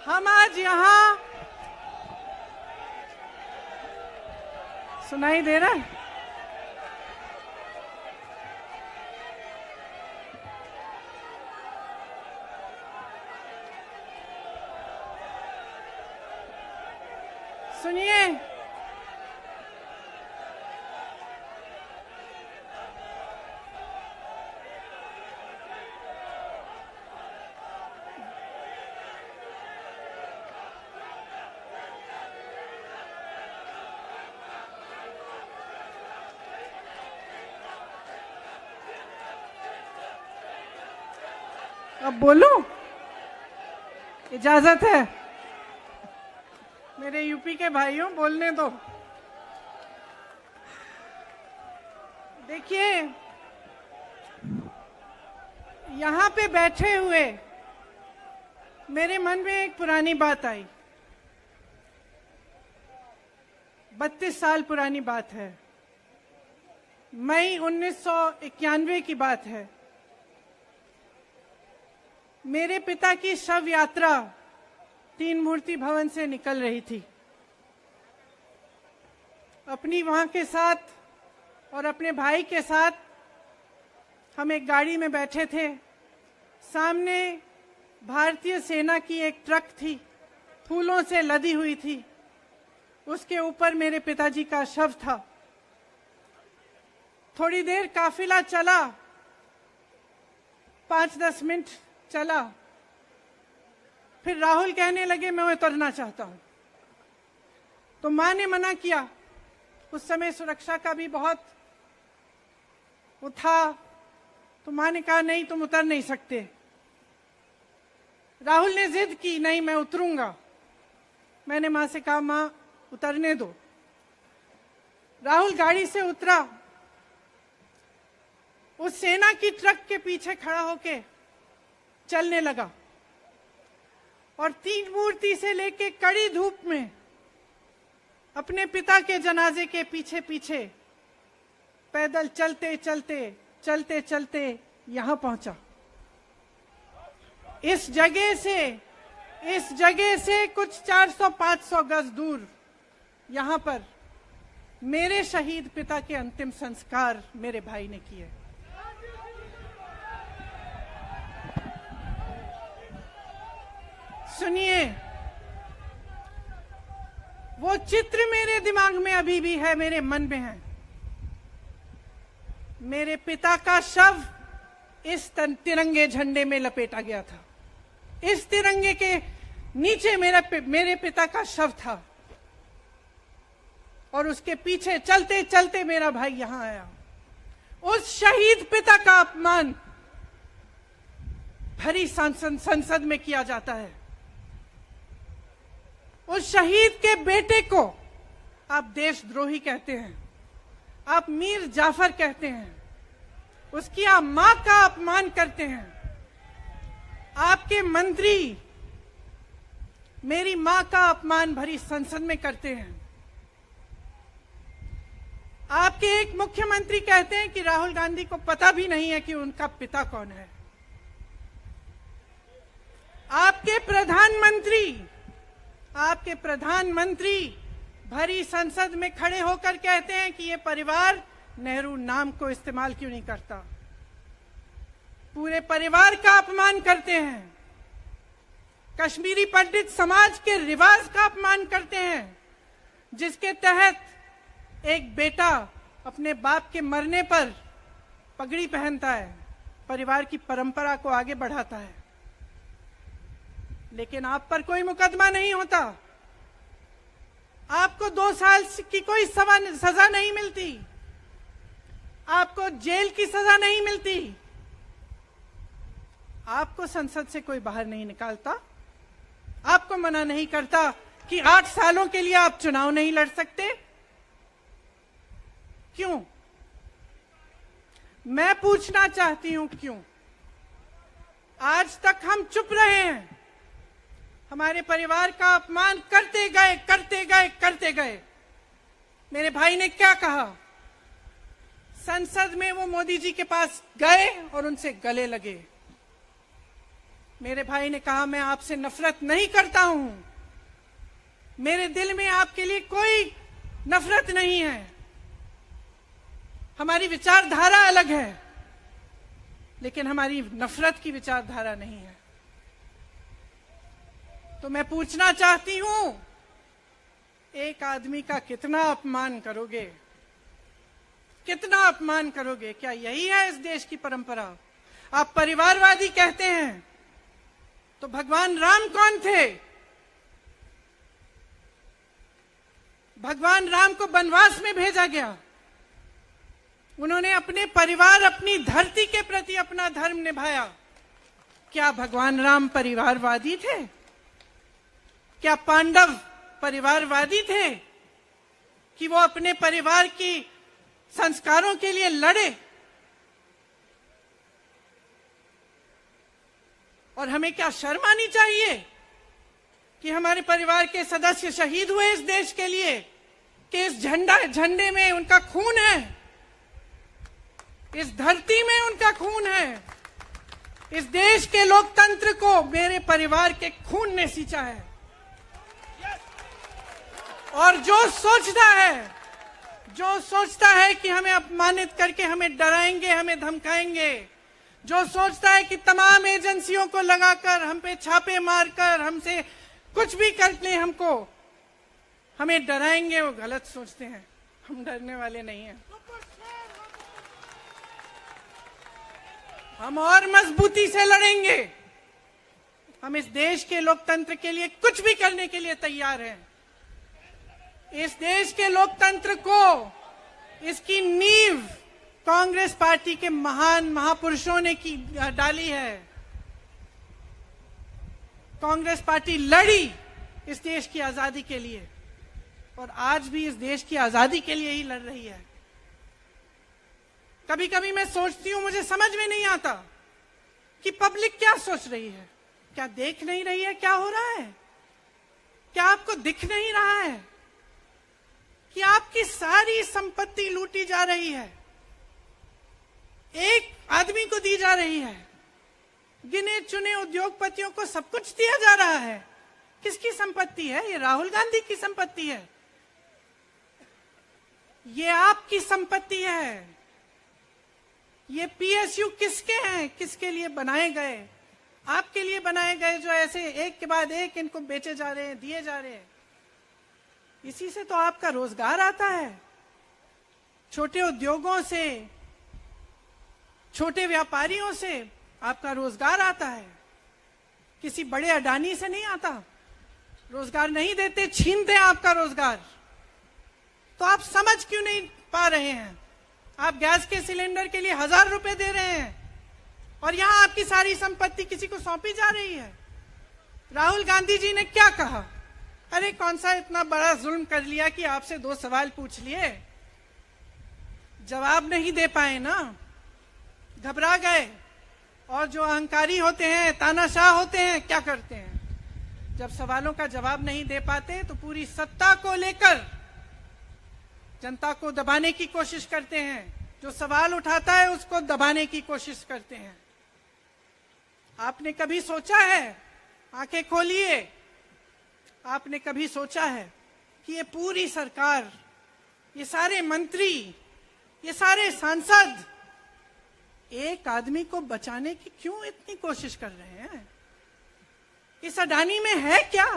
हम आज यहाँ सुनाई दे रहा है? सुनिए, अब बोलूं? इजाजत है? मेरे यूपी के भाइयों, बोलने दो। देखिए, यहाँ पे बैठे हुए मेरे मन में एक पुरानी बात आई। 32 साल पुरानी बात है। मई 1991 की बात है। मेरे पिता की शव यात्रा तीन मूर्ति भवन से निकल रही थी। अपनी मां के साथ और अपने भाई के साथ हम एक गाड़ी में बैठे थे। सामने भारतीय सेना की एक ट्रक थी, फूलों से लदी हुई थी। उसके ऊपर मेरे पिताजी का शव था। थोड़ी देर काफिला चला, 5-10 मिनट चला। फिर राहुल कहने लगे मैं उतरना चाहता हूं। तो मां ने मना किया। उस समय सुरक्षा का भी बहुत वो था। तो मां ने कहा नहीं, तुम उतर नहीं सकते। राहुल ने जिद की, नहीं मैं उतरूंगा। मैंने मां से कहा मां उतरने दो। राहुल गाड़ी से उतरा। उस सेना की ट्रक के पीछे खड़ा होके चलने लगा और तीन मूर्ति से लेके कड़ी धूप में अपने पिता के जनाजे के पीछे पीछे पैदल चलते चलते चलते चलते यहां पहुंचा। इस जगह से कुछ 400-500 गज दूर यहां पर मेरे शहीद पिता के अंतिम संस्कार मेरे भाई ने किए। सुनिए, वो चित्र मेरे दिमाग में अभी भी है, मेरे मन में है। मेरे पिता का शव इस तिरंगे झंडे में लपेटा गया था। इस तिरंगे के नीचे मेरे पिता का शव था और उसके पीछे चलते चलते मेरा भाई यहां आया। उस शहीद पिता का अपमान भरी संसद में किया जाता है। उस शहीद के बेटे को आप देशद्रोही कहते हैं, आप मीर जाफर कहते हैं, उसकी आप मां का अपमान करते हैं। आपके मंत्री मेरी मां का अपमान भरी संसद में करते हैं। आपके एक मुख्यमंत्री कहते हैं कि राहुल गांधी को पता भी नहीं है कि उनका पिता कौन है। आपके प्रधानमंत्री भरी संसद में खड़े होकर कहते हैं कि ये परिवार नेहरू नाम को इस्तेमाल क्यों नहीं करता। पूरे परिवार का अपमान करते हैं। कश्मीरी पंडित समाज के रिवाज का अपमान करते हैं, जिसके तहत एक बेटा अपने बाप के मरने पर पगड़ी पहनता है, परिवार की परंपरा को आगे बढ़ाता है। लेकिन आप पर कोई मुकदमा नहीं होता। आपको 2 साल की कोई सजा नहीं मिलती। आपको जेल की सजा नहीं मिलती। आपको संसद से कोई बाहर नहीं निकालता। आपको मना नहीं करता कि 8 सालों के लिए आप चुनाव नहीं लड़ सकते। क्यों? मैं पूछना चाहती हूं, क्यों? आज तक हम चुप रहे हैं। हमारे परिवार का अपमान करते गए। मेरे भाई ने क्या कहा? संसद में वो मोदी जी के पास गए और उनसे गले लगे। मेरे भाई ने कहा, मैं आपसे नफरत नहीं करता हूं, मेरे दिल में आपके लिए कोई नफरत नहीं है, हमारी विचारधारा अलग है, लेकिन हमारी नफरत की विचारधारा नहीं है। तो मैं पूछना चाहती हूं, एक आदमी का कितना अपमान करोगे, कितना अपमान करोगे? क्या यही है इस देश की परंपरा? आप परिवारवादी कहते हैं, तो भगवान राम कौन थे? भगवान राम को वनवास में भेजा गया, उन्होंने अपने परिवार, अपनी धरती के प्रति अपना धर्म निभाया। क्या भगवान राम परिवारवादी थे? क्या पांडव परिवारवादी थे कि वो अपने परिवार की संस्कारों के लिए लड़े? और हमें क्या शर्म आनी चाहिए कि हमारे परिवार के सदस्य शहीद हुए इस देश के लिए, कि इस झंडे में उनका खून है, इस धरती में उनका खून है, इस देश के लोकतंत्र को मेरे परिवार के खून ने सींचा है। और जो सोचता है कि हमें अपमानित करके हमें डराएंगे, हमें धमकाएंगे, जो सोचता है कि तमाम एजेंसियों को लगाकर, हम पे छापे मारकर, हमसे कुछ भी कर ले, हमें डराएंगे, वो गलत सोचते हैं। हम डरने वाले नहीं हैं। हम और मजबूती से लड़ेंगे। हम इस देश के लोकतंत्र के लिए कुछ भी करने के लिए तैयार हैं। इस देश के लोकतंत्र को, इसकी नींव कांग्रेस पार्टी के महान महापुरुषों ने डाली है। कांग्रेस पार्टी लड़ी इस देश की आजादी के लिए, और आज भी इस देश की आजादी के लिए ही लड़ रही है। कभी कभी मैं सोचती हूं, मुझे समझ में नहीं आता कि पब्लिक क्या सोच रही है। क्या देख नहीं रही है क्या हो रहा है? क्या आपको दिख नहीं रहा है कि आपकी सारी संपत्ति लूटी जा रही है, एक आदमी को दी जा रही है, गिने चुने उद्योगपतियों को सब कुछ दिया जा रहा है? किसकी संपत्ति है? ये राहुल गांधी की संपत्ति है, ये आपकी संपत्ति है। ये पीएसयू किसके हैं? किसके लिए बनाए गए? आपके लिए बनाए गए, जो ऐसे एक के बाद एक इनको बेचे जा रहे हैं, दिए जा रहे हैं। इसी से तो आपका रोजगार आता है। छोटे उद्योगों से, छोटे व्यापारियों से आपका रोजगार आता है, किसी बड़े अडानी से नहीं आता। रोजगार नहीं देते, छीनते हैं आपका रोजगार। तो आप समझ क्यों नहीं पा रहे हैं? आप गैस के सिलेंडर के लिए 1000 रुपए दे रहे हैं, और यहां आपकी सारी संपत्ति किसी को सौंपी जा रही है। राहुल गांधी जी ने क्या कहा? अरे कौन सा इतना बड़ा जुल्म कर लिया कि आपसे 2 सवाल पूछ लिए, जवाब नहीं दे पाए ना, घबरा गए। और जो अहंकारी होते हैं, तानाशाह होते हैं, क्या करते हैं? जब सवालों का जवाब नहीं दे पाते तो पूरी सत्ता को लेकर जनता को दबाने की कोशिश करते हैं। जो सवाल उठाता है उसको दबाने की कोशिश करते हैं। आपने कभी सोचा है, आंखें खोलिए, आपने कभी सोचा है कि ये पूरी सरकार, ये सारे मंत्री, ये सारे सांसद एक आदमी को बचाने की क्यों इतनी कोशिश कर रहे हैं? इस अडानी में है क्या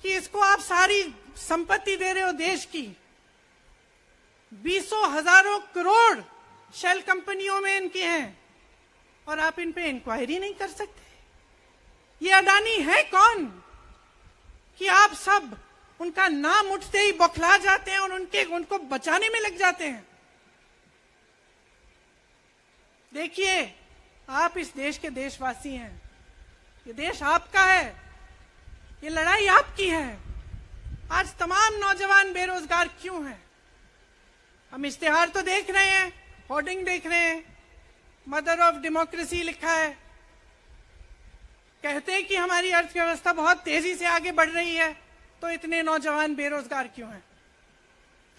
कि इसको आप सारी संपत्ति दे रहे हो देश की? 20 हजारों करोड़ शेल कंपनियों में इनकी हैं, और आप इन पे इंक्वायरी नहीं कर सकते। ये अडानी है कौन कि आप सब उनका नाम उठते ही बौखला जाते हैं और उनको बचाने में लग जाते हैं? देखिए, आप इस देश के देशवासी हैं, ये देश आपका है, ये लड़ाई आपकी है। आज तमाम नौजवान बेरोजगार क्यों हैं? हम इश्तिहार तो देख रहे हैं, होर्डिंग देख रहे हैं, मदर ऑफ डेमोक्रेसी लिखा है, कहते हैं कि हमारी अर्थव्यवस्था बहुत तेजी से आगे बढ़ रही है, तो इतने नौजवान बेरोजगार क्यों हैं?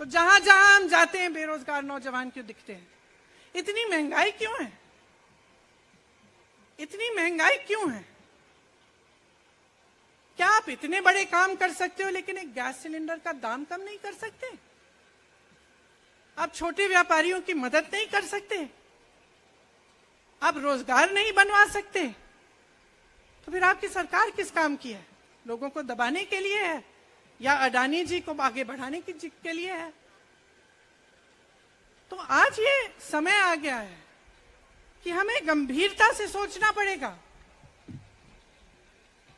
तो जहां जहां हम जाते हैं बेरोजगार नौजवान क्यों दिखते हैं? इतनी महंगाई क्यों है? इतनी महंगाई क्यों है? क्या आप इतने बड़े काम कर सकते हो लेकिन एक गैस सिलेंडर का दाम कम नहीं कर सकते? आप छोटे व्यापारियों की मदद नहीं कर सकते? आप रोजगार नहीं बनवा सकते? तो फिर आपकी सरकार किस काम की है? लोगों को दबाने के लिए है या अडानी जी को आगे बढ़ाने के लिए है? तो आज ये समय आ गया है कि हमें गंभीरता से सोचना पड़ेगा।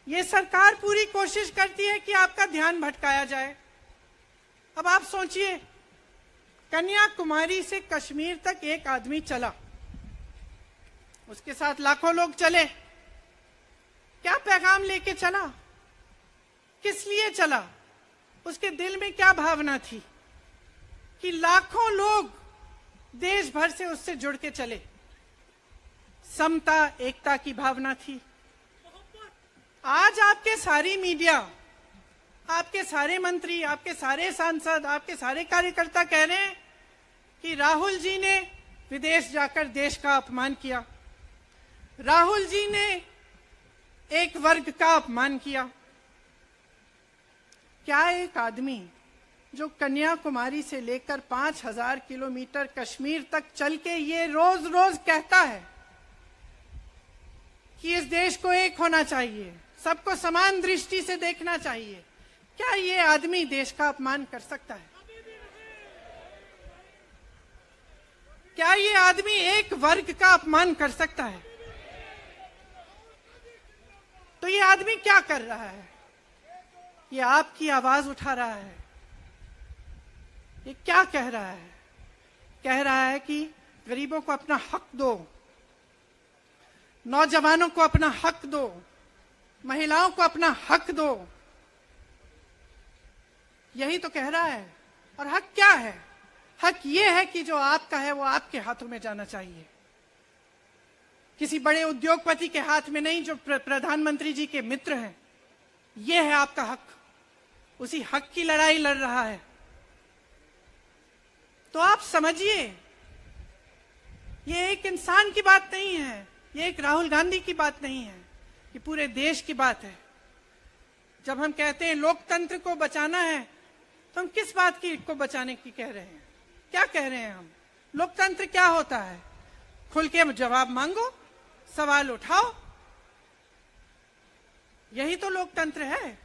ये सरकार पूरी कोशिश करती है कि आपका ध्यान भटकाया जाए। अब आप सोचिए, कन्याकुमारी से कश्मीर तक एक आदमी चला, उसके साथ लाखों लोग चले। क्या पैगाम लेके चला? किस लिए चला? उसके दिल में क्या भावना थी कि लाखों लोग देश भर से उससे जुड़ के चले? समता, एकता की भावना थी। आज आपके सारी मीडिया, आपके सारे मंत्री, आपके सारे सांसद, आपके सारे कार्यकर्ता कह रहे हैं कि राहुल जी ने विदेश जाकर देश का अपमान किया, राहुल जी ने एक वर्ग का अपमान किया। क्या एक आदमी जो कन्याकुमारी से लेकर 5000 किलोमीटर कश्मीर तक चल के ये रोज रोज कहता है कि इस देश को एक होना चाहिए, सबको समान दृष्टि से देखना चाहिए, क्या ये आदमी देश का अपमान कर सकता है? क्या ये आदमी एक वर्ग का अपमान कर सकता है? तो ये आदमी क्या कर रहा है? ये आपकी आवाज उठा रहा है। ये क्या कह रहा है? कह रहा है कि गरीबों को अपना हक दो, नौजवानों को अपना हक दो, महिलाओं को अपना हक दो। यही तो कह रहा है। और हक क्या है? हक ये है कि जो आपका है वो आपके हाथों में जाना चाहिए, किसी बड़े उद्योगपति के हाथ में नहीं, जो प्रधानमंत्री जी के मित्र हैं। ये है आपका हक। उसी हक की लड़ाई लड़ रहा है। तो आप समझिए, ये एक इंसान की बात नहीं है, ये एक राहुल गांधी की बात नहीं है, ये पूरे देश की बात है। जब हम कहते हैं लोकतंत्र को बचाना है, तो हम किस बात की को बचाने की कह रहे हैं? क्या कह रहे हैं हम? लोकतंत्र क्या होता है? खुल के जवाब मांगो, सवाल उठाओ। यही तो लोकतंत्र है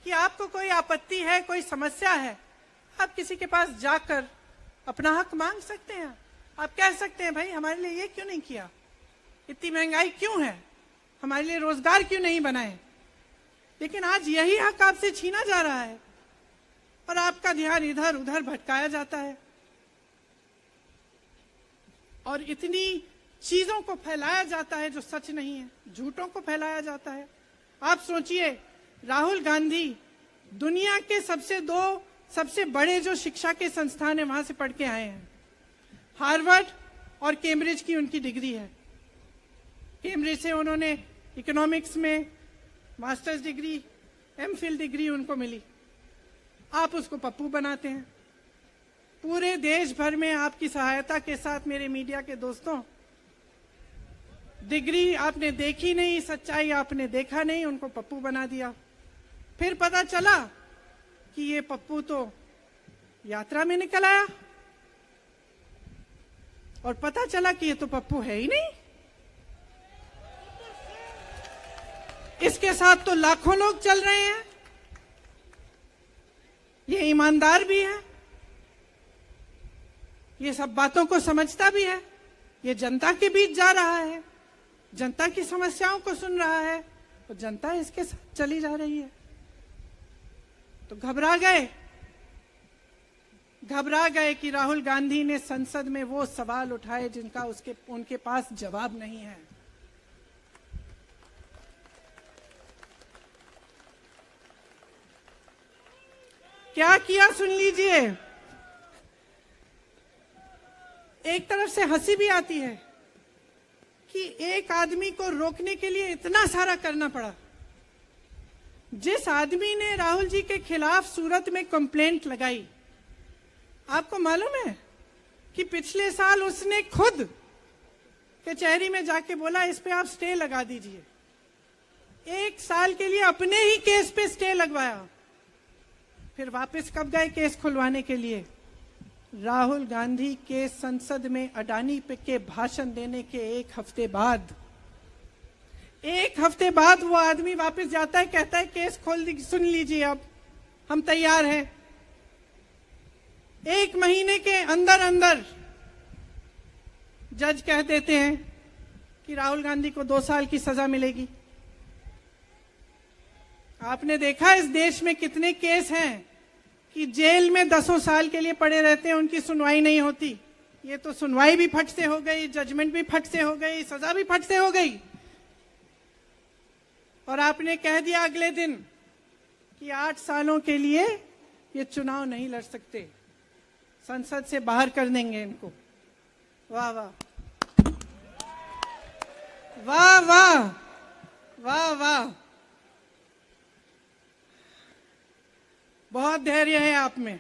कि आपको कोई आपत्ति है, कोई समस्या है, आप किसी के पास जाकर अपना हक मांग सकते हैं। आप कह सकते हैं, भाई हमारे लिए ये क्यों नहीं किया, इतनी महंगाई क्यों है, हमारे लिए रोजगार क्यों नहीं बनाए। लेकिन आज यही हक आपसे छीना जा रहा है और आपका ध्यान इधर उधर भटकाया जाता है और इतनी चीजों को फैलाया जाता है जो सच नहीं है, झूठों को फैलाया जाता है। आप सोचिए, राहुल गांधी दुनिया के सबसे बड़े जो शिक्षा के संस्थान है वहां से पढ़ के आए हैं। हार्वर्ड और कैम्ब्रिज की उनकी डिग्री है। कैम्ब्रिज से उन्होंने इकोनॉमिक्स में मास्टर्स डिग्री, एमफिल डिग्री उनको मिली। आप उसको पप्पू बनाते हैं। पूरे देश भर में आपकी सहायता के साथ, मेरे मीडिया के दोस्तों, डिग्री आपने देखी नहीं, सच्चाई आपने देखा नहीं, उनको पप्पू बना दिया। फिर पता चला कि ये पप्पू तो यात्रा में निकल आया और पता चला कि ये तो पप्पू है ही नहीं। इसके साथ तो लाखों लोग चल रहे हैं। ये ईमानदार भी है, ये सब बातों को समझता भी है, ये जनता के बीच जा रहा है, जनता की समस्याओं को सुन रहा है, तो जनता इसके साथ चली जा रही है। तो घबरा गए कि राहुल गांधी ने संसद में वो सवाल उठाए जिनका उनके पास जवाब नहीं है। क्या किया सुन लीजिए। एक तरफ से हंसी भी आती है कि एक आदमी को रोकने के लिए इतना सारा करना पड़ा। जिस आदमी ने राहुल जी के खिलाफ सूरत में कंप्लेंट लगाई, आपको मालूम है कि पिछले साल उसने खुद कचहरी में जाके बोला इस पे आप स्टे लगा दीजिए। 1 साल के लिए अपने ही केस पे स्टे लगवाया। फिर वापस कब गए केस खुलवाने के लिए? राहुल गांधी के संसद में अडानी पे के भाषण देने के 1 हफ्ते बाद, 1 हफ्ते बाद वो आदमी वापस जाता है, कहता है केस खोल दी, सुन लीजिए अब हम तैयार हैं। 1 महीने के अंदर अंदर जज कह देते हैं कि राहुल गांधी को 2 साल की सजा मिलेगी। आपने देखा इस देश में कितने केस हैं कि जेल में 10 साल के लिए पड़े रहते हैं, उनकी सुनवाई नहीं होती। ये तो सुनवाई भी फट से हो गई, जजमेंट भी फट से हो गई, सजा भी फट से हो गई। और आपने कह दिया अगले दिन कि 8 सालों के लिए ये चुनाव नहीं लड़ सकते, संसद से बाहर कर देंगे इनको। वाह वाह वाह वाह वाह वाह, बहुत धैर्य है आप में।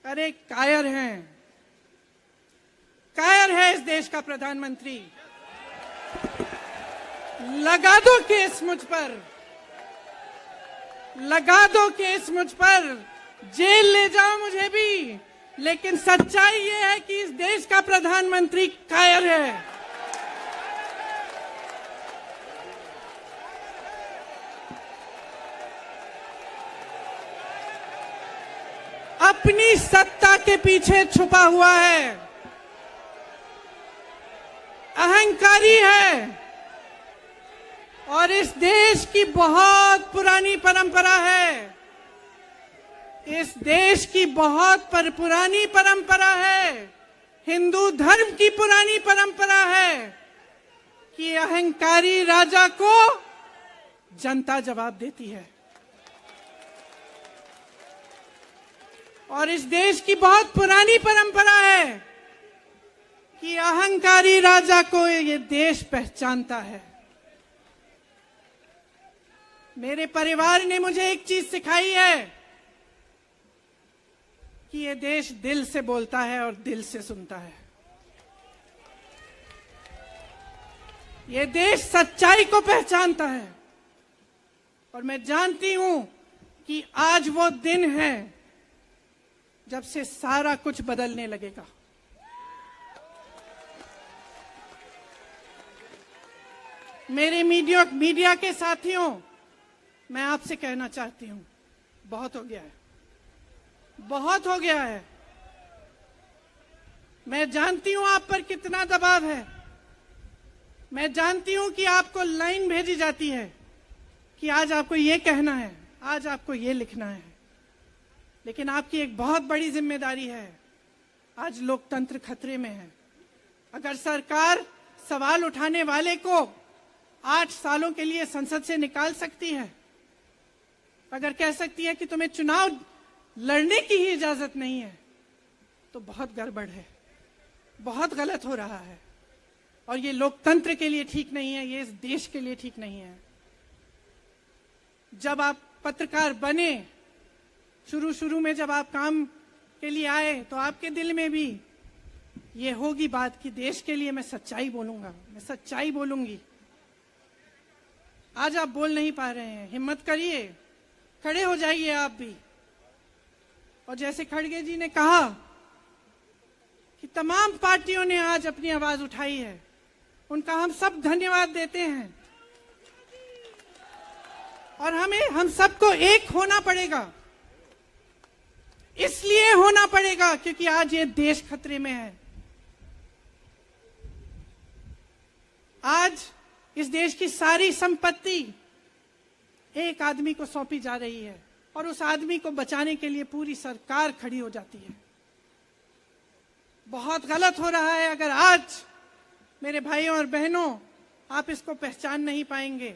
अरे कायर हैं, कायर है इस देश का प्रधानमंत्री। लगा दो केस मुझ पर, लगा दो केस मुझ पर, जेल ले जाओ मुझे भी, लेकिन सच्चाई ये है कि इस देश का प्रधानमंत्री कायर है। अपनी सत्ता के पीछे छुपा हुआ है, अहंकारी है, और इस देश की बहुत पुरानी परंपरा है, इस देश की बहुत पुरानी परंपरा है, हिंदू धर्म की पुरानी परंपरा है कि अहंकारी राजा को जनता जवाब देती है। और इस देश की बहुत पुरानी परंपरा है कि अहंकारी राजा को ये देश पहचानता है। मेरे परिवार ने मुझे एक चीज सिखाई है कि ये देश दिल से बोलता है और दिल से सुनता है। ये देश सच्चाई को पहचानता है, और मैं जानती हूं कि आज वो दिन है जब से सारा कुछ बदलने लगेगा। मेरे मीडिया के साथियों, मैं आपसे कहना चाहती हूं, बहुत हो गया है, बहुत हो गया है। मैं जानती हूं आप पर कितना दबाव है, मैं जानती हूं कि आपको लाइन भेजी जाती है कि आज आपको ये कहना है, आज आपको ये लिखना है, लेकिन आपकी एक बहुत बड़ी जिम्मेदारी है। आज लोकतंत्र खतरे में है। अगर सरकार सवाल उठाने वाले को 8 सालों के लिए संसद से निकाल सकती है, अगर कह सकती है कि तुम्हें चुनाव लड़ने की ही इजाजत नहीं है, तो बहुत गड़बड़ है, बहुत गलत हो रहा है, और ये लोकतंत्र के लिए ठीक नहीं है, ये इस देश के लिए ठीक नहीं है। जब आप पत्रकार बने, शुरू में जब आप काम के लिए आए, तो आपके दिल में भी ये होगी बात कि देश के लिए मैं सच्चाई बोलूंगा, मैं सच्चाई बोलूंगी। आज आप बोल नहीं पा रहे हैं, हिम्मत करिए, खड़े हो जाइए आप भी। और जैसे खड़गे जी ने कहा कि तमाम पार्टियों ने आज अपनी आवाज उठाई है, उनका हम सब धन्यवाद देते हैं। और हम सबको एक होना पड़ेगा, इसलिए होना पड़ेगा क्योंकि आज ये देश खतरे में है। आज इस देश की सारी संपत्ति एक आदमी को सौंपी जा रही है, और उस आदमी को बचाने के लिए पूरी सरकार खड़ी हो जाती है। बहुत गलत हो रहा है। अगर आज मेरे भाइयों और बहनों आप इसको पहचान नहीं पाएंगे,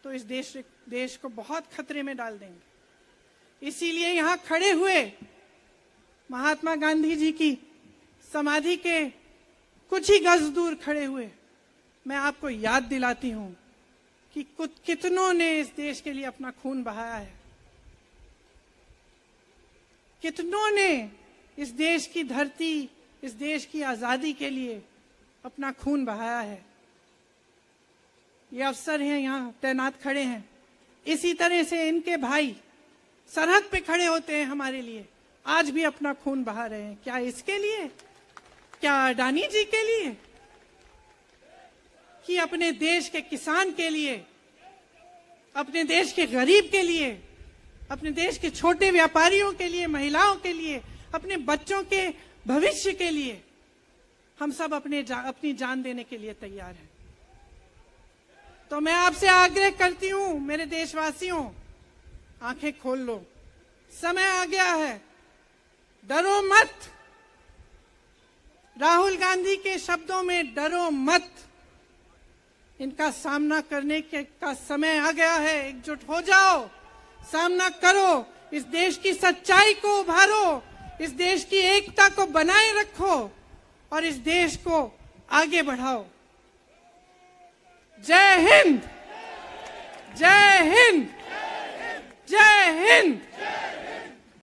तो इस देश को बहुत खतरे में डाल देंगे। इसीलिए यहां खड़े हुए महात्मा गांधी जी की समाधि के कुछ ही गज दूर खड़े हुए मैं आपको याद दिलाती हूं कि कितनों ने इस देश के लिए अपना खून बहाया है, कितनों ने इस देश की धरती, इस देश की आजादी के लिए अपना खून बहाया है। ये अफसर हैं यहाँ तैनात खड़े हैं, इसी तरह से इनके भाई सरहद पे खड़े होते हैं हमारे लिए, आज भी अपना खून बहा रहे हैं। क्या इसके लिए, क्या अडानी जी के लिए, कि अपने देश के किसान के लिए, अपने देश के गरीब के लिए, अपने देश के छोटे व्यापारियों के लिए, महिलाओं के लिए, अपने बच्चों के भविष्य के लिए हम सब अपनी जान देने के लिए तैयार हैं। तो मैं आपसे आग्रह करती हूं, मेरे देशवासियों, आंखें खोल लो, समय आ गया है, डरो मत। राहुल गांधी के शब्दों में डरो मत, इनका सामना करने का समय आ गया है। एकजुट हो जाओ, सामना करो, इस देश की सच्चाई को उभारो, इस देश की एकता को बनाए रखो और इस देश को आगे बढ़ाओ। जय हिंद, जय हिंद, जय हिंद।